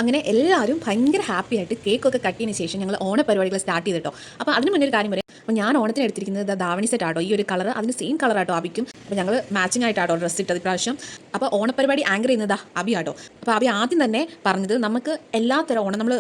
അങ്ങനെ എല്ലാവരും ഭയങ്കര ഹാപ്പി ആയിട്ട് കേക്കൊക്കെ കട്ട് ചെയ്തതിന് ശേഷം ഞങ്ങൾ ഓണപരിപാടികൾ സ്റ്റാർട്ട് ചെയ്തിട്ടോ. അപ്പോൾ അതിന് മുന്നേ ഒരു കാര്യം പറയാം. അപ്പോൾ ഞാൻ ഓണത്തിന് എടുത്തിരിക്കുന്നത് ധാവണി സെറ്റ് ആട്ടോ, ഈ ഒരു കളർ അതിന് സെയിം കളർ ആട്ടോ അബിക്കും. അപ്പോൾ ഞങ്ങൾ മാച്ചിങ് ആയിട്ടാട്ടോ ഡ്രസ്സ് ഇട്ടത് ഇപ്രാവശ്യം. അപ്പോൾ ഓണപരിപാടി ആങ്കർ ചെയ്യുന്നതാ അബി ആട്ടോ. അപ്പോൾ അബി ആദ്യം തന്നെ പറഞ്ഞത് നമുക്ക് എല്ലാത്തരം ഓണം നമ്മൾ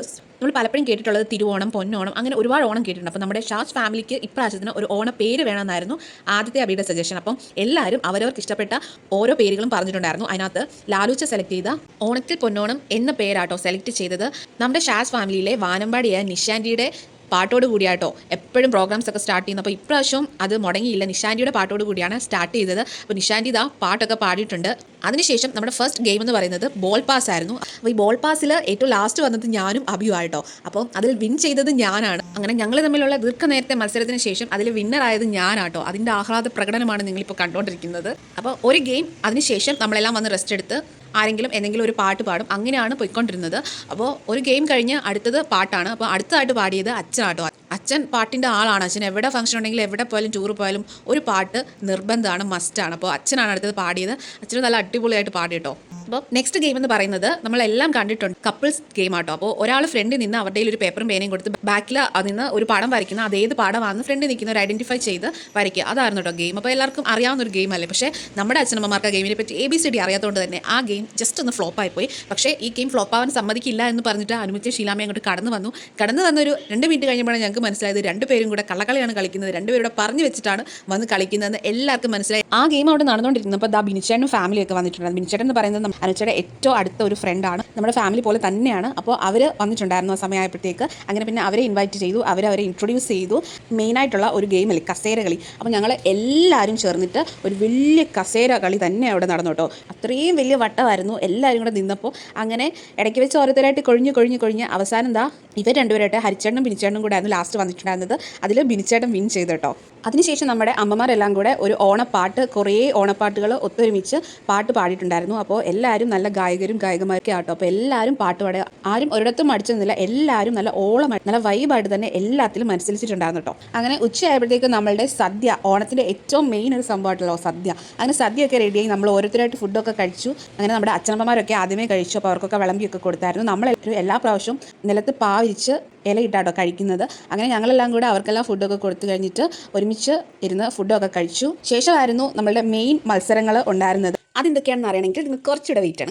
പലപ്പോഴും കേട്ടിട്ടുള്ളത് തിരുവോണം, പൊന്നോണം, അങ്ങനെ ഒരുപാട് ഓണം കേട്ടിട്ടുണ്ട്. അപ്പോൾ നമ്മുടെ ഷാജ് ഫാമിലിക്ക് ഇപ്രാവശ്യത്തിന് ഒരു ഓണ പേര് വേണമെന്നായിരുന്നു ആദ്യത്തെ അബിയുടെ സജഷൻ. അപ്പം എല്ലാവരും അവരവർക്ക് ഇഷ്ടപ്പെട്ട ഓരോ പേരുകളും പറഞ്ഞിട്ടുണ്ടായിരുന്നു. അതിനകത്ത് ലാലൂച്ച സെലക്ട് ചെയ്ത ഓണത്തിൽ പൊന്നോണം എന്ന പേരാട്ടോ സെലക്ട് ചെയ്തത്. നമ്മുടെ ഷാജ് ഫാമിലിയിലെ വാനമ്പാടിയായ നിഷാൻറ്റിയുടെ പാട്ടോട് കൂടിയാട്ടോ എപ്പോഴും പ്രോഗ്രാംസ് ഒക്കെ സ്റ്റാർട്ട് ചെയ്യുന്നത്. അപ്പോൾ ഇപ്രാവശ്യം അത് മുടങ്ങിയില്ല, നിഷാൻറ്റിയുടെ പാട്ടോട് കൂടിയാണ് സ്റ്റാർട്ട് ചെയ്തത്. അപ്പോൾ നിഷാൻറ്റി ഇതാ പാട്ടൊക്കെ പാടിയിട്ടുണ്ട്. അതിനുശേഷം നമ്മുടെ ഫസ്റ്റ് ഗെയിം എന്ന് പറയുന്നത് ബോൾ പാസ് ആയിരുന്നു. അപ്പോൾ ഈ ബോൾ പാസിൽ ഏറ്റവും ലാസ്റ്റ് വന്നത് ഞാനും അബിയും ആയിട്ടോ. അപ്പോൾ അതിൽ വിൻ ചെയ്തത് ഞാനാണ്. അങ്ങനെ ഞങ്ങൾ തമ്മിലുള്ള ദീർഘനേരത്തെ മത്സരത്തിന് ശേഷം അതിൽ വിന്നറായത് ഞാനാട്ടോ. അതിൻ്റെ ആഹ്ലാദ പ്രകടനമാണ് നിങ്ങളിപ്പോൾ കണ്ടുകൊണ്ടിരിക്കുന്നത്. അപ്പോൾ ഒരു ഗെയിം അതിനുശേഷം നമ്മളെല്ലാം വന്ന് റെസ്റ്റ് എടുത്ത് ആരെങ്കിലും എന്തെങ്കിലും ഒരു പാട്ട് പാടും, അങ്ങനെയാണ് പോയിക്കൊണ്ടിരുന്നത്. അപ്പോൾ ഒരു ഗെയിം കഴിഞ്ഞ് അടുത്തത് പാട്ടാണ്. അപ്പോൾ അടുത്തതായിട്ട് പാടിയത് അച്ഛനാട്ടോ. അച്ഛൻ പാട്ടിൻ്റെ ആളാണ്. അച്ഛൻ എവിടെ ഫംഗ്ഷൻ ഉണ്ടെങ്കിലും എവിടെ പോയാലും ടൂർ പോയാലും ഒരു പാട്ട് നിർബന്ധമാണ്, മസ്റ്റാണ്. അപ്പോൾ അച്ഛനാണ് അടുത്തത് പാടിയത്. അച്ഛന് നല്ല അടിപൊളിയായിട്ട് പാടി കേട്ടോ. അപ്പോൾ നെക്സ്റ്റ് ഗെയിം എന്ന് പറയുന്നത് നമ്മളെല്ലാം കണ്ടിട്ടുണ്ട്, കപ്പിൾസ് ഗെയിം ആട്ടോ. അപ്പോൾ ഒരാൾ ഫ്രണ്ടിൽ നിന്ന് അവരുടെ ഒരു പേപ്പറും പേനയും കൊടുത്ത് ബാക്കിൽ നിന്ന് ഒരു പടം വരയ്ക്കുന്ന അതേത് പടമാണെന്ന് ഫ്രണ്ടിൽ നിൽക്കുന്നവർ ഐഡൻറ്റിഫൈ ചെയ്ത് വരയ്ക്കുക. അതായിരുന്നു കേട്ടോ ഗെയിം. അപ്പോൾ എല്ലാവർക്കും അറിയാവുന്ന ഒരു ഗെയിം അല്ലേ. പക്ഷേ നമ്മുടെ അച്ഛനമ്മമാർക്ക് ആ ഗെയിമിനെ പറ്റി ABCD അറിയാത്തതുകൊണ്ട് തന്നെ ആ ഗെയിം ജസ്റ്റ് ഒന്ന് ഫ്ലോപ്പായി പോയി. പക്ഷേ ഈ ഗെയിം ഫ്ലോപ്പാവാൻ സമ്മതിക്കില്ല എന്ന് പറഞ്ഞിട്ട് അനുമിച്ച ശീലാമ അങ്ങോട്ട് കടന്നു വന്നൊരു 2 മിനിറ്റ് കഴിഞ്ഞപ്പോഴാണ് ഞങ്ങൾക്ക് മനസ്സിലായത് രണ്ടുപേരും കൂടെ കള്ളക്കളിയാണ് കളിക്കുന്നത്, രണ്ടുപേരുടെ പറഞ്ഞു വെച്ചിട്ടാണ് വന്ന് കളിക്കുന്നതെന്ന് എല്ലാവർക്കും മനസ്സിലായി. ആ ഗെയിം അവിടെ നടന്നുകൊണ്ടിരുന്നപ്പോൾ ദാ ബിനിച്ചേട്ടനും ഫാമിലിയൊക്കെ വന്നിട്ടുണ്ടായിരുന്നു. ബിനിച്ചേട്ടൻ എന്ന് പറയുന്നത് അനുച്ചയുടെ ഏറ്റവും അടുത്ത ഒരു ഫ്രണ്ടാണ്, നമ്മുടെ ഫാമിലി പോലെ തന്നെയാണ്. അപ്പോൾ അവർ വന്നിട്ടുണ്ടായിരുന്നു ആ സമയമായപ്പോഴത്തേക്ക്. അങ്ങനെ പിന്നെ അവരെ ഇൻവൈറ്റ് ചെയ്തു, അവരെ ഇൻട്രൊഡ്യൂസ് ചെയ്തു. മെയിനായിട്ടുള്ള ഒരു ഗെയിമല്ലേ കസേര കളി. അപ്പോൾ ഞങ്ങൾ എല്ലാവരും ചേർന്നിട്ട് ഒരു വലിയ കസേര കളി തന്നെ അവിടെ നടന്നു കേട്ടോ. അത്രയും വലിയ വട്ടമായിരുന്നു. എല്ലാവരും കൂടെ നിന്നപ്പോൾ അങ്ങനെ ഇടയ്ക്ക് വെച്ച് ഓരോരുത്തരായിട്ട് കൊഴിഞ്ഞ് അവസാനം എന്താ ഇവർ രണ്ടുപേരായിട്ട് ഹരിച്ചേട്ടനും ബിനിച്ചേട്ടനും കൂടെ ആയിരുന്നു ലാസ്റ്റ് വന്നിട്ടുണ്ടായിരുന്നത്. അതിൽ ബിനിച്ചേട്ടൻ വിൻ ചെയ്തു കേട്ടോ. അതിനുശേഷം നമ്മുടെ അമ്മമാരെല്ലാം കൂടെ ഒരു ഓണപ്പാട്ട്, കുറേ ഓണപ്പാട്ടുകൾ ഒത്തൊരുമിച്ച് പാട്ട് പാടിയിട്ടുണ്ടായിരുന്നു. അപ്പോൾ എല്ലാവരും നല്ല ഗായകരും ഗായികമാരൊക്കെ ആട്ടോ. അപ്പോൾ എല്ലാവരും പാട്ട് പാടുക, ആരും ഒരിടത്തും മടിച്ചൊന്നുമില്ല. എല്ലാവരും നല്ല ഓളമായിട്ട് നല്ല വൈബായിട്ട് തന്നെ എല്ലാത്തിലും മത്സരിച്ചിട്ടുണ്ടായിരുന്നു കേട്ടോ. അങ്ങനെ ഉച്ചയായപ്പോഴത്തേക്ക് നമ്മളുടെ സദ്യ, ഓണത്തിൻ്റെ ഏറ്റവും മെയിൻ ഒരു സംഭവമായിട്ടല്ലോ സദ്യ. അങ്ങനെ സദ്യയൊക്കെ റെഡിയായി നമ്മൾ ഓരോരുത്തരായിട്ട് ഫുഡൊക്കെ കഴിച്ചു. അങ്ങനെ നമ്മുടെ അച്ഛനമ്മമാരൊക്കെ ആദ്യമേ കഴിച്ചു. അപ്പോൾ അവർക്കൊക്കെ വിളമ്പിയൊക്കെ കൊടുത്തായിരുന്നു. നമ്മളെല്ലാവരും എല്ലാ പ്രാവശ്യവും നിലത്ത് പാവിരിച്ച് ഇലയിട്ടാട്ടോ കഴിക്കുന്നത്. അങ്ങനെ ഞങ്ങളെല്ലാം കൂടെ അവർക്കെല്ലാം ഫുഡൊക്കെ കൊടുത്തു കഴിഞ്ഞിട്ട് ഒരുമിച്ച് ഇരുന്ന് ഫുഡൊക്കെ കഴിച്ചു. ശേഷമായിരുന്നു നമ്മളുടെ മെയിൻ മത്സരങ്ങൾ ഉണ്ടായിരുന്നത്. അതെന്തൊക്കെയാണെന്ന് അറിയണമെങ്കിൽ നിങ്ങൾക്ക് കുറച്ചുകൂടെ വെയിറ്റ് ആണ്.